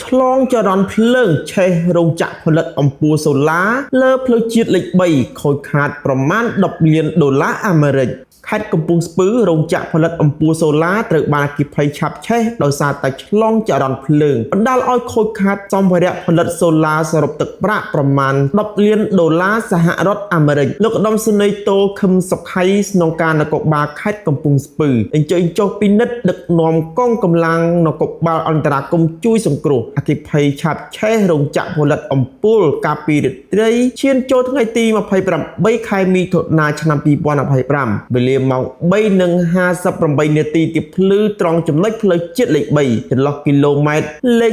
ឆ្លងចរន្តភ្លើងឆេះរោងចក្រផលិតអំពូលសូឡាលើផ្លូវជាតិលេខ3ខូចខាតប្រមាណ$10 លានអាមេរិកខេត្តកំពង់ស្ពឺរោងចក្រផលិតអំពូលសូឡាត្រូវបានអគ្គិភ័យឆាបឆេះដោយសារតែឆ្លងចរន្តភ្លើងបណ្ដាលឲ្យខូចខាតសម្ភារៈផលិតសូឡាសរុបទឹកប្រាក់ប្រមាណ$10 លានសហរដ្ឋអាមេរិកលោកឧត្តមសេនីយ៍តូខឹមសុខៃស្នងការនគរបាលខេត្តកំពង់ស្ពឺអញ្ជើញចុះពិនិត្យដឹកនាំកងកម្លាំងនគរបាលអន្តរាគមន៍ជួយសង្គ្រោះអគ្គិភ័យឆាបឆេះរោងចក្រផលិតអំពូលកាលពីរាត្រីឈានចូលថ្ងៃទី28ខែមិថុនាឆ្នាំ2025វេលាម៉ោង3:58នាទីទីភ្លឺត្រង់ចំណុចផ្លូវជាតិលេខ3ចន្លោះគីឡូម៉ែត្រលេខ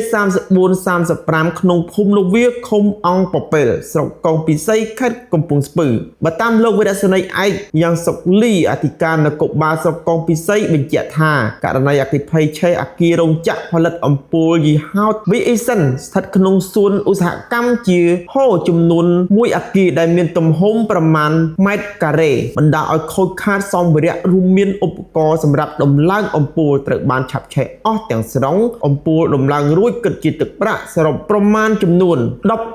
34-35ក្នុងភូមិលោកវាឃុំអង្គពពេលស្រុកកងពិសីខេត្តកំពង់ស្ពឺបើតាមលោកវីរៈសេនីយ៍ឯកយ៉ាងសុកលីអធិការនគរបាលស្រុកកងពិសីបញ្ជាក់ថាករណីអគ្គិភ័យឆេះអគាររោងចក្រផលិតអំពូលយីហោ VESN ស្ថិតក្នុងសួនឧស្សាហកម្មជាហូចំនួន1អគារដែលមានទំហំប្រមាណម៉ែត្រការ៉េបណ្ដាលឲ្យខូចខាតសម្ភារៈរួមមានឧបករណ៍សម្រាប់ដំឡើងអំពូលត្រូវបានឆាប់ឆេះអស់ទាំងស្រុងអំពូលដំឡើងរួចគិតជាទឹកប្រាក់សរុបប្រមាណចំនួន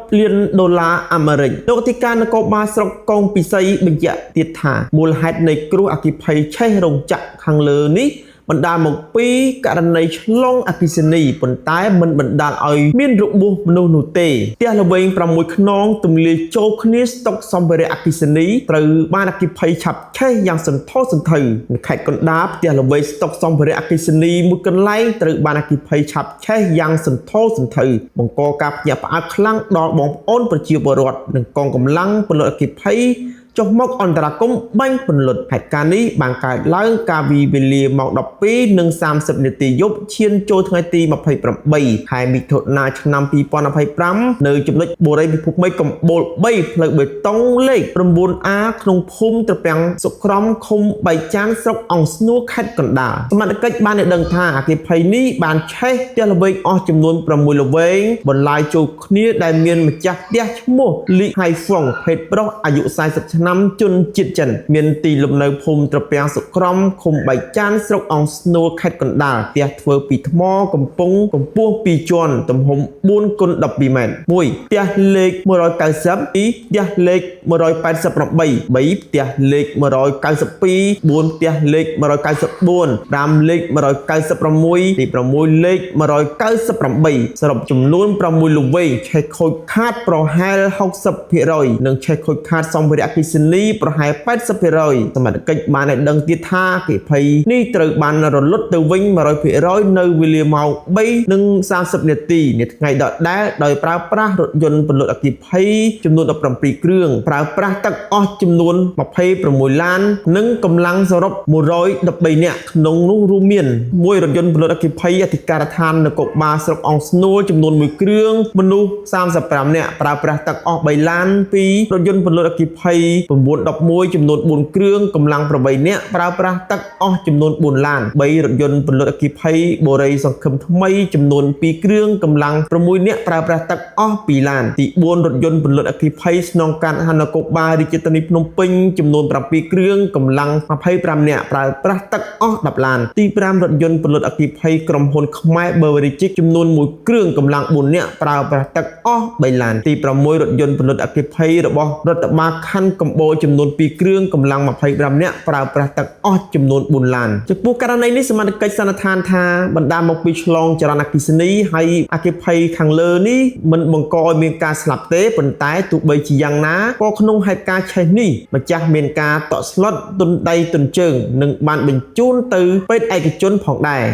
$10 លានអាមេរិកលោកអធិការនគរបាលស្រុកកងពិសីបញ្ជាក់ទៀតថាមូលហេតុនៃគ្រោះអគ្គិភ័យឆេះរោងចក្រខាងលើនេះបណ្ដាលមកពីករណីឆ្លងអគ្គិសនីប៉ុន្តែមិនបណ្ដាលឲ្យមានរបួសមនុស្សនោះទេផ្ទះល្វែង6ខ្នងទម្លាយចូលគ្នាស្តុកសម្ភារៈអគ្គិសនីត្រូវបានអគ្គិភ័យឆាបឆេះយ៉ាងសន្ធោសន្ធៅនៅខេត្តកណ្ដាលផ្ទះល្វែងស្តុកសម្ភារៈអគ្គិសនីមួយកន្លែងត្រូវបានអគ្គិភ័យឆាបឆេះយ៉ាងសន្ធោសន្ធៅបង្កការភ្ញាក់ផ្អើលខ្លាំងដល់បងប្អូនប្រជាពលរដ្ឋនិងកងកម្លាំងពលរដ្ឋអគ្គិភ័យចុះមកអន្តរាគមន៍បាញ់ពន្លត់ហេតុការណ៍នេះបានកើតឡើងកាលពីវេលាម៉ោង12:30នាទីយប់ឈានចូលថ្ងៃទី28ខែមិថុនាឆ្នាំ2025នៅចំណុចបូរីពិភពមេកំបូល3ផ្លូវបេតុងលេខ 9A ក្នុងភូមិត្រពាំងសុក្រំឃុំបៃចានស្រុកអង្គស្នួរខេត្តកណ្ដាលសមត្ថកិច្ចបានដឹងថាអគ្គិភ័យនេះបានឆេះផ្ទះល្វែងអស់ចំនួន6ល្វែងបន្លាយចូលគ្នាដែលមានម្ចាស់ផ្ទះឈ្មោះលីហៃហ្វុងភេទប្រុសអាយុ40ឆ្នាំជនជាតិចិនមានទីលំនៅភូមិត្រពាំងសុក្រំឃុំបៃចានស្រុកអង្គស្នួរខេត្តកណ្ដាលផ្ទះធ្វើពីថ្មកំពុងកម្ពស់2ជាន់ទំហំ4x12 ម៉ែត្រ1ផ្ទះលេខ190 2ផ្ទះលេខ188 3ផ្ទះលេខ192 4ផ្ទះលេខ194 5លេខ196ទី6លេខ198សរុបចំនួន6ល្វែងឆេះខូចខាតប្រហែល 60% និងឆេះខូចខាតសម្ភារៈអគ្គិសនីប្រហែល 80% សមត្ថកិច្ចបានឲ្យដឹងទៀតថាអគ្គិភ័យនេះត្រូវបានរលត់ទៅវិញ 100% នៅវេលាម៉ោង3:30នាទីនៃថ្ងៃដដែលដោយប្រើប្រាស់រថយន្តពន្លត់អគ្គិភ័យចំនួន17គ្រឿងប្រើប្រាស់ទឹកអស់ចំនួន26ឡាននិងកម្លាំងសរុប113នាក់ក្នុងនោះរួមមាន1រថយន្តពន្លត់អគ្គិភ័យអធិការដ្ឋាននគរបាលស្រុកអង្គស្នួរចំនួន1គ្រឿងមនុស្ស35នាក់ប្រើប្រាស់ទឹកអស់3ឡាន2រថយន្តពន្លត់អគ្គិភ័យ911ចំនួន4គ្រឿងកម្លាំង8នាក់ប្រើប្រាស់ទឹកអស់ចំនួន4ឡាន3រថយន្តពន្លត់អគ្គិភ័យបូរីសង្ឃឹមថ្មីចំនួន2គ្រឿងកម្លាំង6នាក់ប្រើប្រាស់ទឹកអស់2ឡានទី4រថយន្តពន្លត់អគ្គិភ័យស្នងការនគរបាលរាជធានីភ្នំពេញចំនួន7គ្រឿងកម្លាំង25នាក់ប្រើប្រាស់ទឹកអស់10ឡានទី5រថយន្តពន្លត់អគ្គិភ័យក្រុមហ៊ុនខ្មែរ Beverage ចំនួន1គ្រឿងកម្លាំង4នាក់ប្រើប្រាស់ទឹកអស់3ឡានទី6រថយន្តពន្លត់អគ្គិភ័យរបស់រដ្ឋបាលខណ្ឌកំបូរចំនួន2គ្រឿងកម្លាំង25នាក់ប្រើប្រាស់ទឹកអស់ចំនួន4ឡានចំពោះករណីនេះសមត្ថកិច្ចសន្និដ្ឋានថាបណ្ដាលមកពីឆ្លងចរន្តអគ្គិសនីហើយអគ្គិភ័យខាងលើនេះមិនបង្កឲ្យមានការស្លាប់ទេប៉ុន្តែទោះបីជាយ៉ាងណាក៏ក្នុងហេតុការណ៍ឆេះនេះម្ចាស់មានការតក់ស្លុតទុនដៃទុនជើងនិងបានបញ្ជូនទៅពេទ្យឯកជនផងដែរ